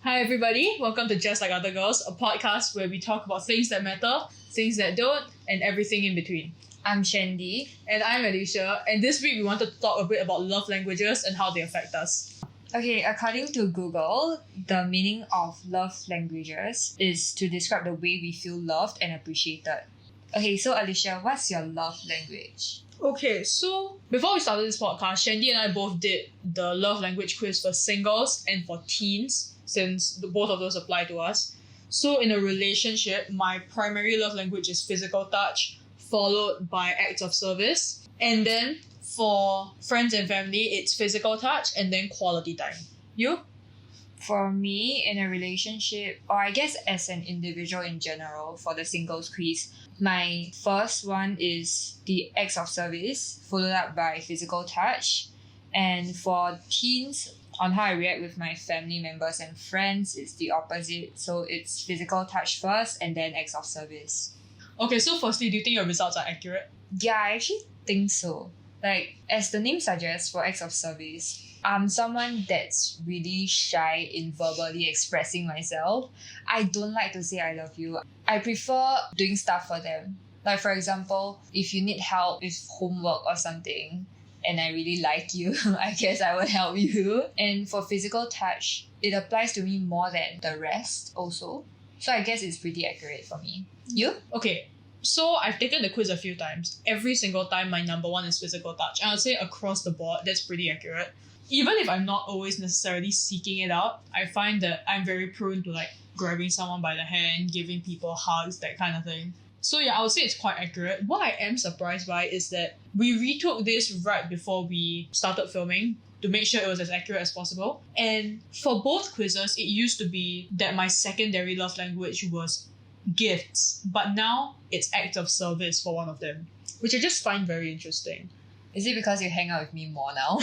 Hi everybody, welcome to Just Like Other Girls, a podcast where we talk about things that matter, things that don't, and everything in between. I'm Shandy. And I'm Alicia, and this week we wanted to talk a bit about love languages and how they affect us. Okay, according to Google, the meaning of love languages is to describe the way we feel loved and appreciated. Okay, so Alicia, what's your love language? Okay, so before we started this podcast, Shandy and I both did the love language quiz for singles and for teens, since both of those apply to us. So in a relationship, my primary love language is physical touch, followed by acts of service. And then for friends and family, it's physical touch and then quality time. You? For me, in a relationship, or I guess as an individual in general, for the singles quiz, my first one is the acts of service, followed up by physical touch. And for teens, on how I react with my family members and friends, it's the opposite. So it's physical touch first and then acts of service. Okay, so firstly, do you think your results are accurate? Yeah, I actually think so. Like, as the name suggests, for acts of service, I'm someone that's really shy in verbally expressing myself. I don't like to say I love you. I prefer doing stuff for them. Like, for example, if you need help with homework or something, and I really like you, I guess I would help you. And for physical touch, it applies to me more than the rest also. So I guess it's pretty accurate for me. You? Okay, so I've taken the quiz a few times. Every single time, my number one is physical touch. And I would say across the board, that's pretty accurate. Even if I'm not always necessarily seeking it out, I find that I'm very prone to like grabbing someone by the hand, giving people hugs, that kind of thing. So yeah, I would say it's quite accurate. What I am surprised by is that we retook this right before we started filming to make sure it was as accurate as possible. And for both quizzes, it used to be that my secondary love language was gifts, but now it's acts of service for one of them, which I just find very interesting. Is it because you hang out with me more now?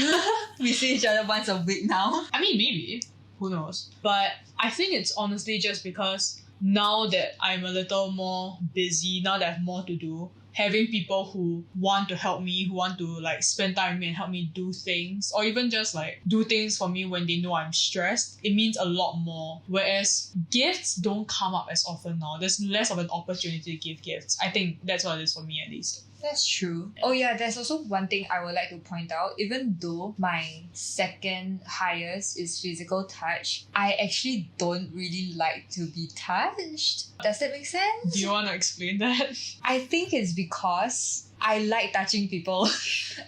We see each other once a week now. I mean, maybe. Who knows? But I think it's honestly just because now that I'm a little more busy, now that I have more to do, having people who want to help me, who want to like spend time with me and help me do things, or even just like do things for me when they know I'm stressed, it means a lot more. Whereas gifts don't come up as often now. There's less of an opportunity to give gifts. I think that's what it is for me at least. That's true. Oh yeah, there's also one thing I would like to point out. Even though my second highest is physical touch, I actually don't really like to be touched. Does that make sense? Do you want to explain that? I think it's because I like touching people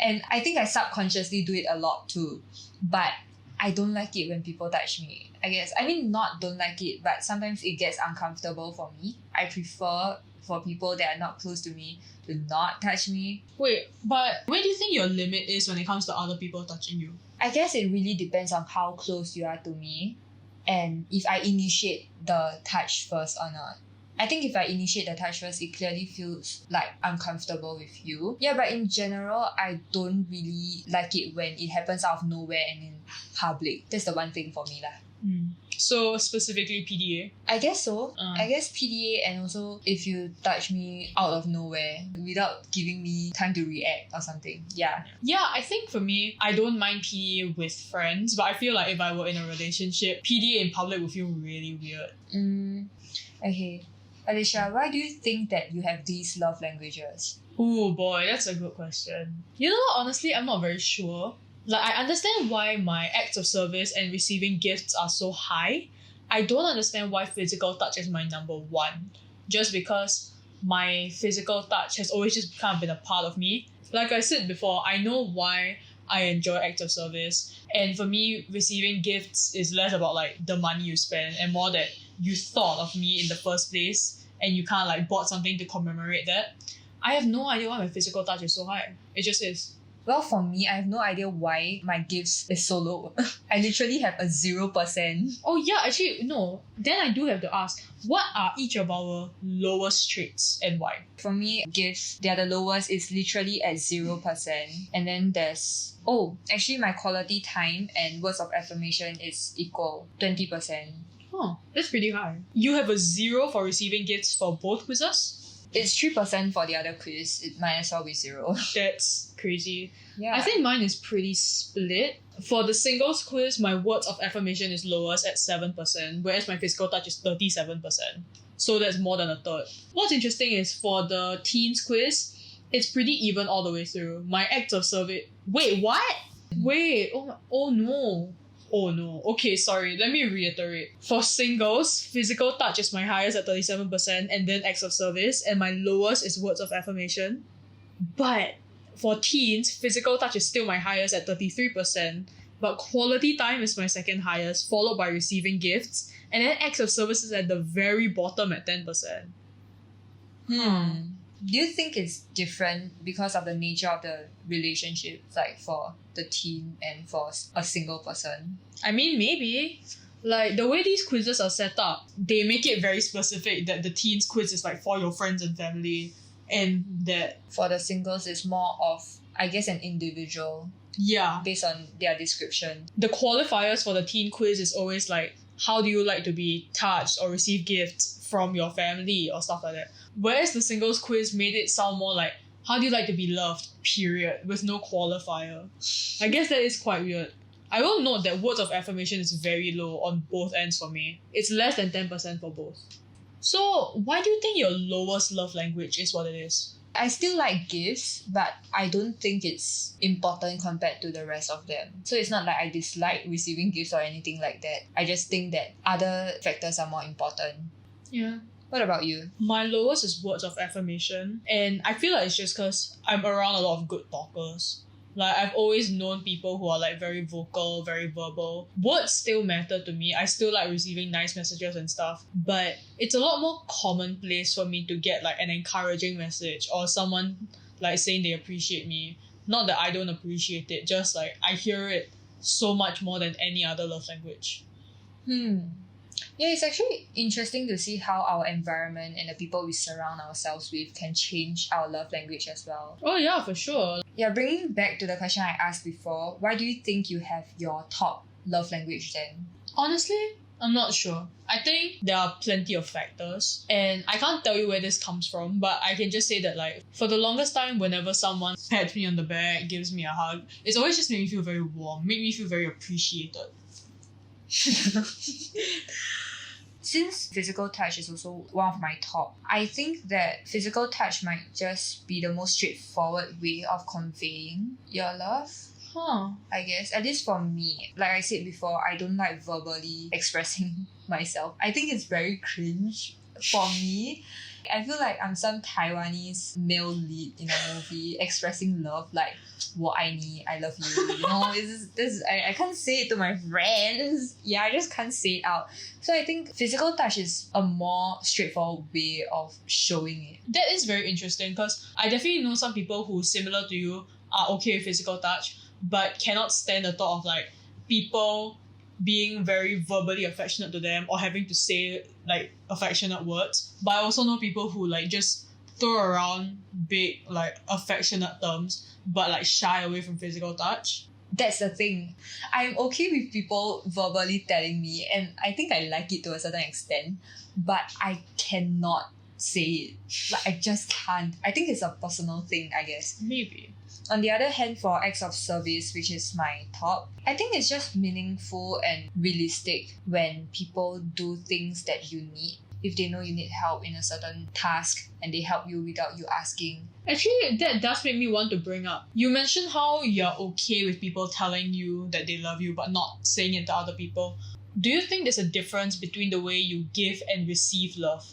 and I think I subconsciously do it a lot too. But I don't like it when people touch me. I guess. I mean, not don't like it, but sometimes it gets uncomfortable for me. I prefer for people that are not close to me to not touch me. Wait, but where do you think your limit is when it comes to other people touching you? I guess it really depends on how close you are to me and if I initiate the touch first or not. I think if I initiate the touch first, it clearly feels like I'm comfortable with you. Yeah, but in general, I don't really like it when it happens out of nowhere and in public. That's the one thing for me lah. So specifically PDA? I guess so. I guess PDA and also if you touch me out of nowhere without giving me time to react or something. Yeah. Yeah, I think for me, I don't mind PDA with friends, but I feel like if I were in a relationship, PDA in public would feel really weird. Okay. Alicia, why do you think that you have these love languages? Oh boy, that's a good question. You know, honestly, I'm not very sure. Like, I understand why my acts of service and receiving gifts are so high. I don't understand why physical touch is my number one. Just because my physical touch has always just kind of been a part of me. Like I said before, I know why I enjoy acts of service. And for me, receiving gifts is less about like the money you spend and more that you thought of me in the first place and you kind of like bought something to commemorate that. I have no idea why my physical touch is so high. It just is. Well, for me, I have no idea why my gifts is so low. I literally have a 0%. Oh yeah, actually, no. Then I do have to ask, what are each of our lowest traits and why? For me, gifts, they are the lowest. It's literally at 0%. And then there's, actually my quality time and words of affirmation is equal, 20%. Oh, that's pretty high. You have a 0 for receiving gifts for both quizzes? It's 3% for the other quiz. It might as well be 0. That's crazy. Yeah. I think mine is pretty split. For the singles quiz, my words of affirmation is lowest at 7%, whereas my physical touch is 37%. So that's more than a third. What's interesting is for the teens quiz, it's pretty even all the way through. My acts of service... Wait, what? Wait, oh no. Oh no. Okay, sorry. Let me reiterate. For singles, physical touch is my highest at 37% and then acts of service, and my lowest is words of affirmation. But for teens, physical touch is still my highest at 33%, but quality time is my second highest, followed by receiving gifts, and then acts of service is at the very bottom at 10%. Do you think it's different because of the nature of the relationship, like for the teen and for a single person? I mean, maybe. Like, the way these quizzes are set up, they make it very specific that the teens quiz is like for your friends and family, and that... For the singles, it's more of, I guess, an individual Yeah. based on their description. The qualifiers for the teen quiz is always like, how do you like to be touched or receive gifts from your family or stuff like that. Whereas the singles quiz made it sound more like, how do you like to be loved, period, with no qualifier. I guess that is quite weird. I will note that words of affirmation is very low on both ends for me. It's less than 10% for both. So why do you think your lowest love language is what it is? I still like gifts, but I don't think it's important compared to the rest of them. So it's not like I dislike receiving gifts or anything like that. I just think that other factors are more important. Yeah. What about you? My lowest is words of affirmation, and I feel like it's just because I'm around a lot of good talkers. Like, I've always known people who are like very vocal, very verbal. Words still matter to me. I still like receiving nice messages and stuff, but it's a lot more commonplace for me to get like an encouraging message or someone like saying they appreciate me. Not that I don't appreciate it, just like I hear it so much more than any other love language. Yeah, it's actually interesting to see how our environment and the people we surround ourselves with can change our love language as well. Oh yeah, for sure. Yeah, bringing back to the question I asked before, why do you think you have your top love language then? Honestly, I'm not sure. I think there are plenty of factors, and I can't tell you where this comes from, but I can just say that like for the longest time, whenever someone pats me on the back, gives me a hug, it's always just made me feel very warm, made me feel very appreciated. Since physical touch is also one of my top, I think that physical touch might just be the most straightforward way of conveying your love. I guess, at least for me. Like I said before, I don't like verbally expressing myself. I think it's very cringe for me. I feel like I'm some Taiwanese male lead in a movie expressing love, like 我爱你, I love you. You know, I can't say it to my friends. Yeah, I just can't say it out. So I think physical touch is a more straightforward way of showing it. That is very interesting because I definitely know some people who, similar to you, are okay with physical touch but cannot stand the thought of like people being very verbally affectionate to them or having to say like affectionate words. But I also know people who like just throw around big like affectionate terms but like shy away from physical touch. That's the thing. I'm okay with people verbally telling me, and I think I like it to a certain extent, but I cannot say it. Like, I just can't. I think it's a personal thing, I guess. Maybe. On the other hand, for acts of service, which is my top, I think it's just meaningful and realistic when people do things that you need. If they know you need help in a certain task and they help you without you asking. Actually, that does make me want to bring up. You mentioned how you're okay with people telling you that they love you but not saying it to other people. Do you think there's a difference between the way you give and receive love?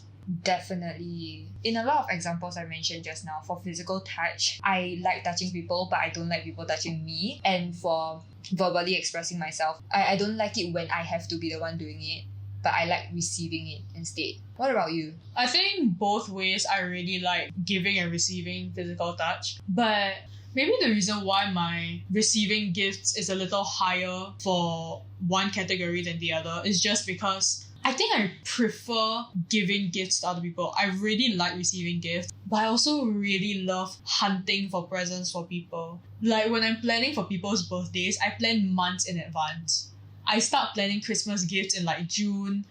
Definitely. In a lot of examples I mentioned just now, for physical touch, I like touching people but I don't like people touching me. And for verbally expressing myself, I don't like it when I have to be the one doing it, but I like receiving it instead. What about you? I think both ways I really like giving and receiving physical touch, but maybe the reason why my receiving gifts is a little higher for one category than the other is just because I think I prefer giving gifts to other people. I really like receiving gifts, but I also really love hunting for presents for people. Like when I'm planning for people's birthdays, I plan months in advance. I start planning Christmas gifts in like June.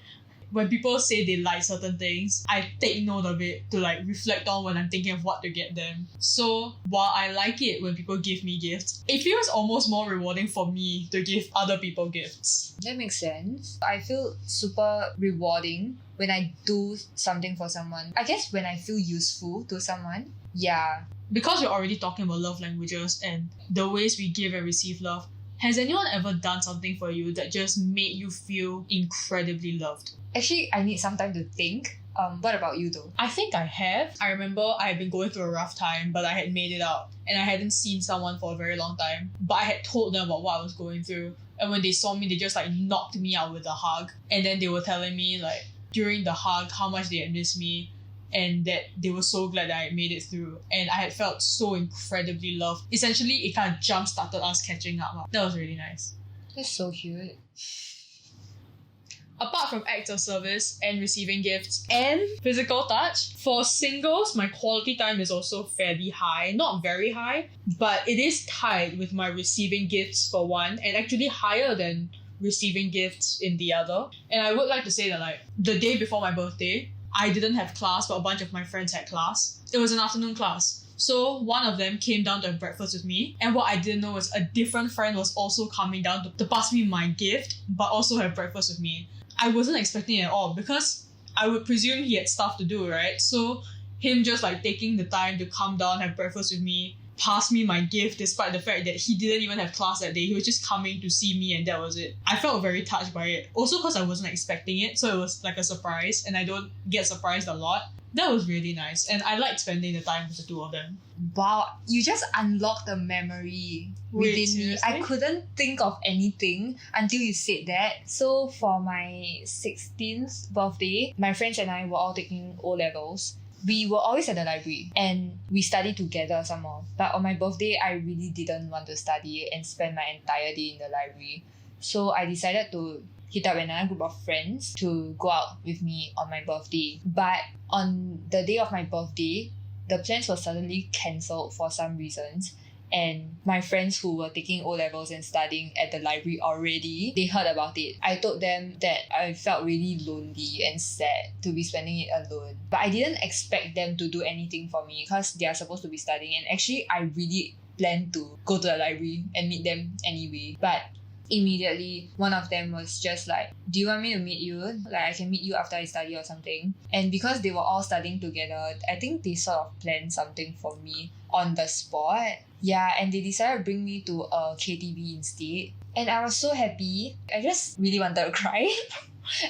when people say they like certain things, I take note of it to like reflect on when I'm thinking of what to get them. So while I like it when people give me gifts, it feels almost more rewarding for me to give other people gifts. That makes sense. I feel super rewarding when I do something for someone. I guess when I feel useful to someone. Yeah. Because we're already talking about love languages and the ways we give and receive love, has anyone ever done something for you that just made you feel incredibly loved? Actually, I need some time to think. What about you though? I think I have. I remember I had been going through a rough time, but I had made it out. And I hadn't seen someone for a very long time. But I had told them about what I was going through. And when they saw me, they just like knocked me out with a hug. And then they were telling me like during the hug how much they had missed me. And that they were so glad that I had made it through. And I had felt so incredibly loved. Essentially, it kind of jump-started us catching up. That was really nice. That's so cute. Apart from acts of service and receiving gifts and physical touch, for singles, my quality time is also fairly high. Not very high, but it is tied with my receiving gifts for one, and actually higher than receiving gifts in the other. And I would like to say that like the day before my birthday, I didn't have class, but a bunch of my friends had class. It was an afternoon class. So one of them came down to have breakfast with me. And what I didn't know was a different friend was also coming down to pass me my gift, but also have breakfast with me. I wasn't expecting it at all because I would presume he had stuff to do, right? So him just like taking the time to come down, have breakfast with me, pass me my gift despite the fact that he didn't even have class that day. He was just coming to see me and that was it. I felt very touched by it. Also because I wasn't expecting it, so it was like a surprise and I don't get surprised a lot. That was really nice and I liked spending the time with the two of them. Wow, you just unlocked a memory Wait, within me. I seriously? couldn't think of anything until you said that. So for my 16th birthday, my friends and I were all taking O-levels. We were always at the library and we studied together some more. But on my birthday, I really didn't want to study and spend my entire day in the library. So I decided to hit up another group of friends to go out with me on my birthday. But on the day of my birthday, the plans were suddenly cancelled for some reasons. And my friends who were taking O-levels and studying at the library already, they heard about it. I told them that I felt really lonely and sad to be spending it alone. But I didn't expect them to do anything for me because they are supposed to be studying. And actually, I really planned to go to the library and meet them anyway. But immediately, one of them was just like, do you want me to meet you? Like, I can meet you after I study or something. And because they were all studying together, I think they sort of planned something for me on the spot. Yeah, and they decided to bring me to a KTV instead. And I was so happy. I just really wanted to cry.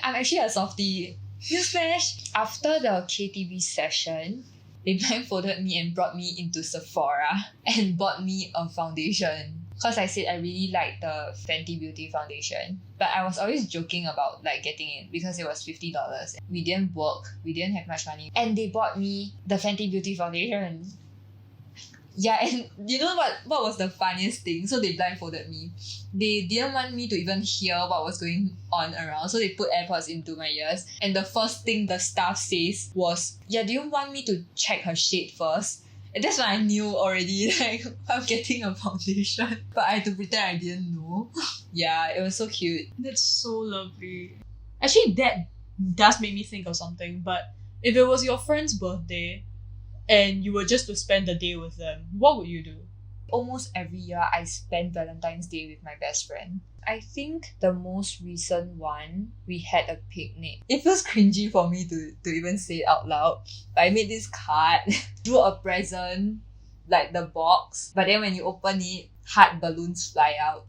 I'm actually a softie. Newsflash! After the KTV session, they blindfolded me and brought me into Sephora and bought me a foundation. Because I said I really liked the Fenty Beauty foundation. But I was always joking about like getting it because it was $50. We didn't work. We didn't have much money. And they bought me the Fenty Beauty foundation. Yeah, and you know what was the funniest thing? So they blindfolded me. They didn't want me to even hear what was going on around. So they put AirPods into my ears. And the first thing the staff says was, yeah, do you want me to check her shade first? And that's when I knew already, like, I'm getting a foundation. But I had to pretend I didn't know. Yeah, it was so cute. That's so lovely. Actually, that does make me think of something, but if it was your friend's birthday and you were just to spend the day with them, what would you do? Almost every year, I spend Valentine's Day with my best friend. I think the most recent one, we had a picnic. It feels cringy for me to even say it out loud. But I made this card, drew a present, like the box. But then when you open it, heart balloons fly out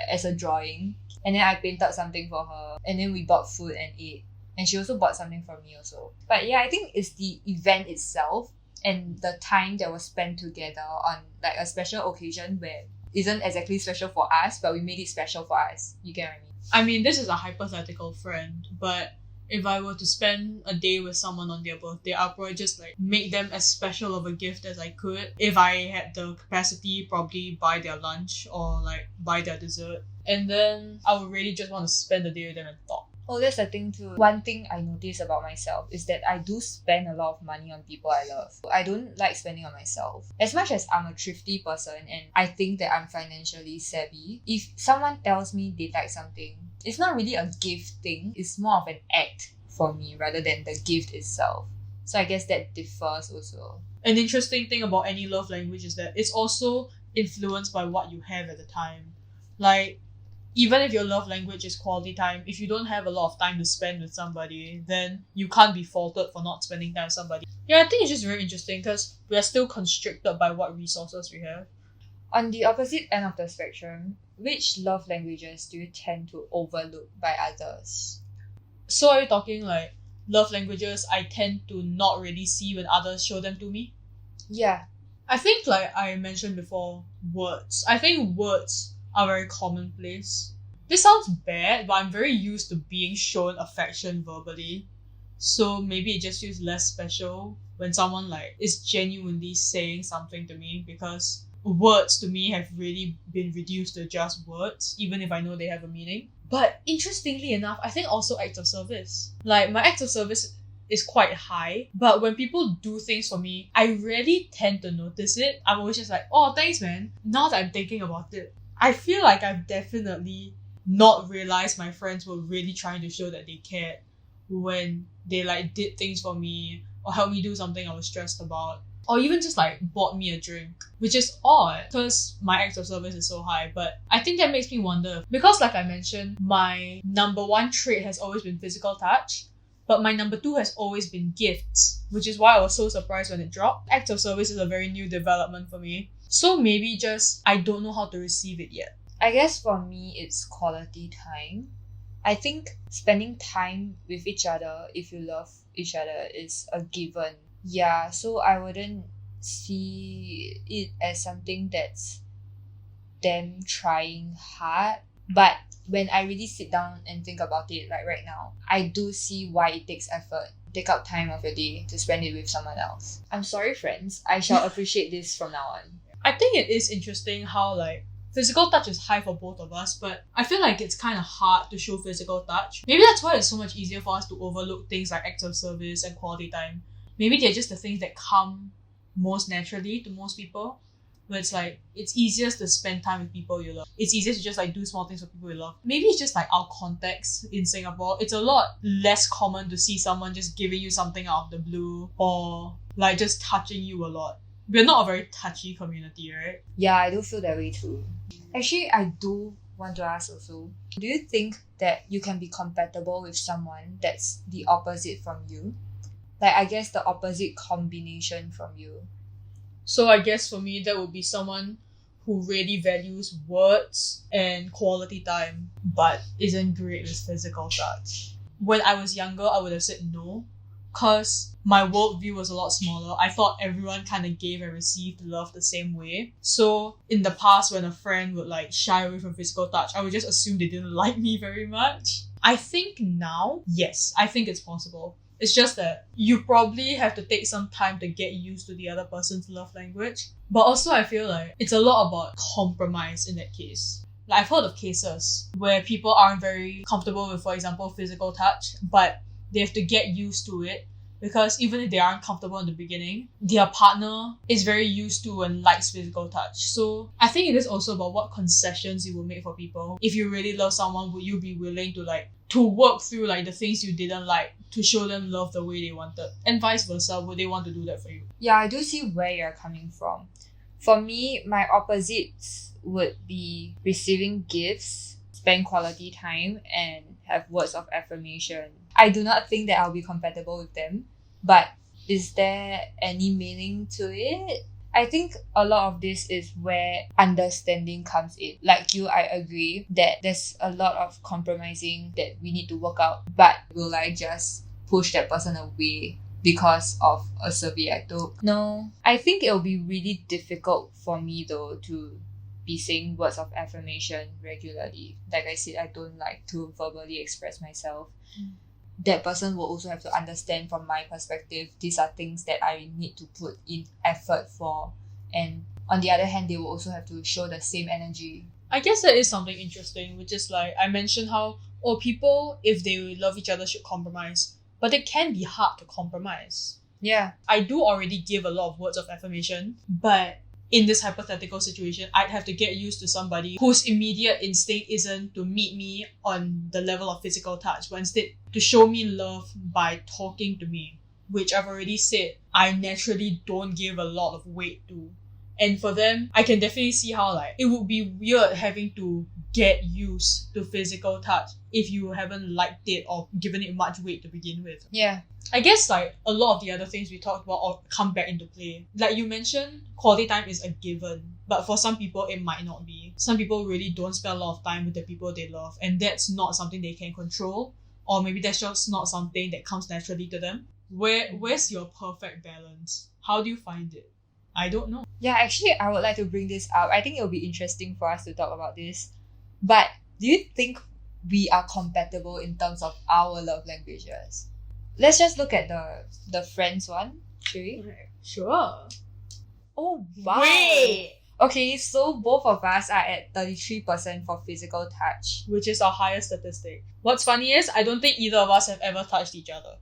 as a drawing. And then I painted something for her. And then we bought food and ate. And she also bought something for me also. But yeah, I think it's the event itself and the time that was spent together on like a special occasion where isn't exactly special for us, but we made it special for us. You get what I mean? I mean, this is a hypothetical friend, but if I were to spend a day with someone on their birthday, I'll probably just like make them as special of a gift as I could. If I had the capacity, probably buy their lunch or like buy their dessert. And then I would really just want to spend the day with them and talk. Oh, that's the thing too. One thing I notice about myself is that I do spend a lot of money on people I love. I don't like spending on myself. As much as I'm a thrifty person and I think that I'm financially savvy, if someone tells me they like something, it's not really a gift thing. It's more of an act for me rather than the gift itself. So I guess that differs also. An interesting thing about any love language is that it's also influenced by what you have at the time. Like, even if your love language is quality time, if you don't have a lot of time to spend with somebody, then you can't be faulted for not spending time with somebody. Yeah, I think it's just very interesting because we are still constricted by what resources we have. On the opposite end of the spectrum, which love languages do you tend to overlook by others? So are you talking like love languages I tend to not really see when others show them to me? Yeah. I think like I mentioned before, words. I think words are very commonplace. This sounds bad, but I'm very used to being shown affection verbally. So maybe it just feels less special when someone like is genuinely saying something to me, because words to me have really been reduced to just words, even if I know they have a meaning. But interestingly enough, I think also acts of service. Like my acts of service is quite high, but when people do things for me, I rarely tend to notice it. I'm always just like, oh, thanks, man. Now that I'm thinking about it, I feel like I've definitely not realized my friends were really trying to show that they cared when they like did things for me or helped me do something I was stressed about, or even just like bought me a drink, which is odd because my acts of service is so high. But I think that makes me wonder, because like I mentioned, my number one trait has always been physical touch, but my number two has always been gifts, which is why I was so surprised when it dropped. Acts of service is a very new development for me. So maybe just I don't know how to receive it yet. I guess for me, it's quality time. I think spending time with each other, if you love each other, is a given. Yeah, so I wouldn't see it as something that's them trying hard. But when I really sit down and think about it, like right now, I do see why it takes effort. Take out time of your day to spend it with someone else. I'm sorry, friends. I shall appreciate this from now on. I think it is interesting how like physical touch is high for both of us, but I feel like it's kind of hard to show physical touch. Maybe that's why it's so much easier for us to overlook things like acts of service and quality time. Maybe they're just the things that come most naturally to most people. But it's like, it's easiest to spend time with people you love. It's easier to just like do small things for people you love. Maybe it's just like our context in Singapore. It's a lot less common to see someone just giving you something out of the blue or like just touching you a lot. We're not a very touchy community, right? Yeah, I do feel that way too. Actually, I do want to ask also, do you think that you can be compatible with someone that's the opposite from you? Like, I guess the opposite combination from you. So I guess for me, that would be someone who really values words and quality time, but isn't great with physical touch. When I was younger, I would have said no, because my worldview was a lot smaller. I thought everyone kind of gave and received love the same way. So in the past, when a friend would like shy away from physical touch, I would just assume they didn't like me very much. I think now, yes, I think it's possible. It's just that you probably have to take some time to get used to the other person's love language. But also I feel like it's a lot about compromise in that case. Like I've heard of cases where people aren't very comfortable with, for example, physical touch, but they have to get used to it, because even if they aren't comfortable in the beginning, their partner is very used to and likes physical touch. So I think it is also about what concessions you will make for people. If you really love someone, would you be willing to work through like the things you didn't like to show them love the way they wanted? And vice versa, would they want to do that for you? Yeah, I do see where you're coming from. For me, my opposites would be receiving gifts, spend quality time, and have words of affirmation. I do not think that I'll be compatible with them, but is there any meaning to it? I think a lot of this is where understanding comes in. Like you, I agree that there's a lot of compromising that we need to work out, but will I just push that person away because of a survey I took? No. I think it'll be really difficult for me though to be saying words of affirmation regularly. Like I said, I don't like to verbally express myself. That person will also have to understand from my perspective, these are things that I need to put in effort for. And on the other hand, they will also have to show the same energy. I guess that is something interesting, which is like I mentioned how or people, if they love each other, should compromise. But it can be hard to compromise. Yeah. I do already give a lot of words of affirmation, but in this hypothetical situation, I'd have to get used to somebody whose immediate instinct isn't to meet me on the level of physical touch, but instead to show me love by talking to me, which I've already said I naturally don't give a lot of weight to. And for them, I can definitely see how like it would be weird having to get used to physical touch if you haven't liked it or given it much weight to begin with. Yeah. I guess like a lot of the other things we talked about all come back into play. Like you mentioned, quality time is a given, but for some people it might not be. Some people really don't spend a lot of time with the people they love, and that's not something they can control, or maybe that's just not something that comes naturally to them. Where's your perfect balance? How do you find it? I don't know. Yeah, actually, I would like to bring this up. I think it'll be interesting for us to talk about this. But do you think we are compatible in terms of our love languages? Let's just look at the friends one, shall we? Sure. Oh, wow. Wait! Okay, so both of us are at 33% for physical touch. Which is our highest statistic. What's funny is, I don't think either of us have ever touched each other.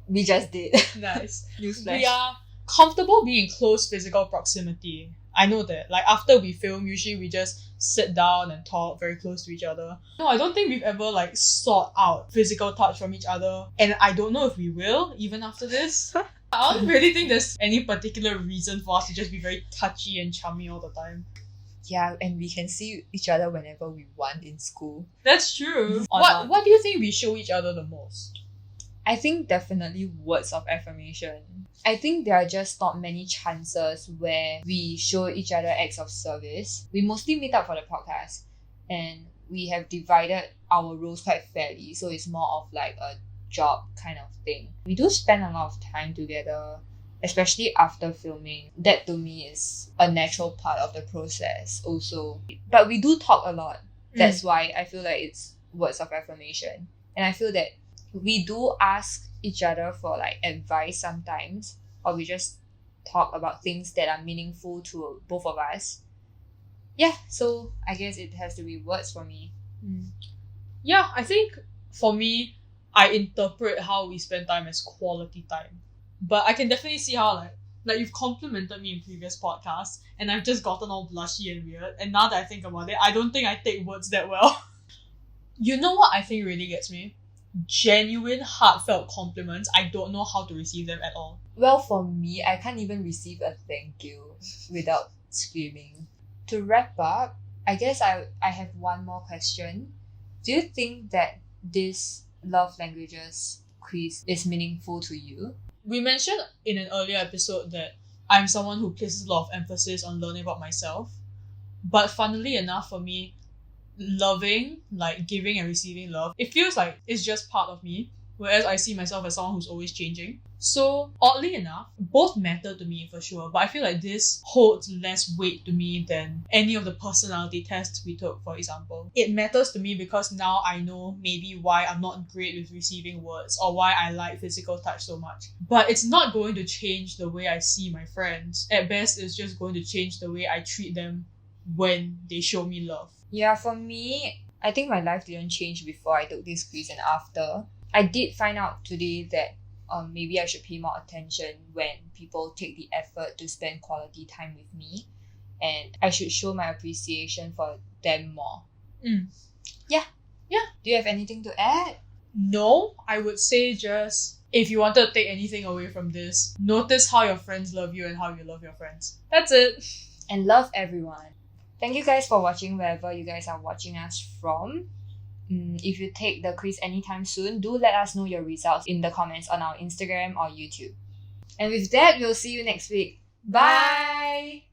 We just did. Nice. Newsflash. We are comfortable being in close physical proximity. I know that. Like after we film, usually we just sit down and talk very close to each other. No, I don't think we've ever like sought out physical touch from each other. And I don't know if we will, even after this. I don't really think there's any particular reason for us to just be very touchy and chummy all the time. Yeah, and we can see each other whenever we want in school. That's true. Or What not. What do you think we show each other the most? I think definitely words of affirmation. I think there are just not many chances where we show each other acts of service. We mostly meet up for the podcast, and we have divided our roles quite fairly, so it's more of like a job kind of thing. We do spend a lot of time together, especially after filming. That to me is a natural part of the process also. But we do talk a lot. That's why I feel like it's words of affirmation. And I feel that we do ask each other for like advice sometimes, or we just talk about things that are meaningful to both of us. Yeah, so I guess it has to be words for me. Yeah, I think for me, I interpret how we spend time as quality time. But I can definitely see how like you've complimented me in previous podcasts, and I've just gotten all blushy and weird. And now that I think about it, I don't think I take words that well. You know what I think really gets me? Genuine, heartfelt compliments. I don't know how to receive them at all. Well, for me, I can't even receive a thank you without screaming. To wrap up, I guess I have one more question. Do you think that this love languages quiz is meaningful to you? We mentioned in an earlier episode that I'm someone who places a lot of emphasis on learning about myself. But funnily enough for me, loving, like giving and receiving love, it feels like it's just part of me, whereas I see myself as someone who's always changing. So oddly enough, both matter to me for sure, but I feel like this holds less weight to me than any of the personality tests we took, for example. It matters to me because now I know maybe why I'm not great with receiving words, or why I like physical touch so much. But it's not going to change the way I see my friends. At best, it's just going to change the way I treat them when they show me love. Yeah, for me, I think my life didn't change before I took this quiz and after. I did find out today that maybe I should pay more attention when people take the effort to spend quality time with me, and I should show my appreciation for them more. Yeah. Do you have anything to add? No, I would say just, if you wanted to take anything away from this, notice how your friends love you and how you love your friends. That's it. And love everyone. Thank you guys for watching wherever you guys are watching us from. If you take the quiz anytime soon, do let us know your results in the comments on our Instagram or YouTube. And with that, we'll see you next week. Bye!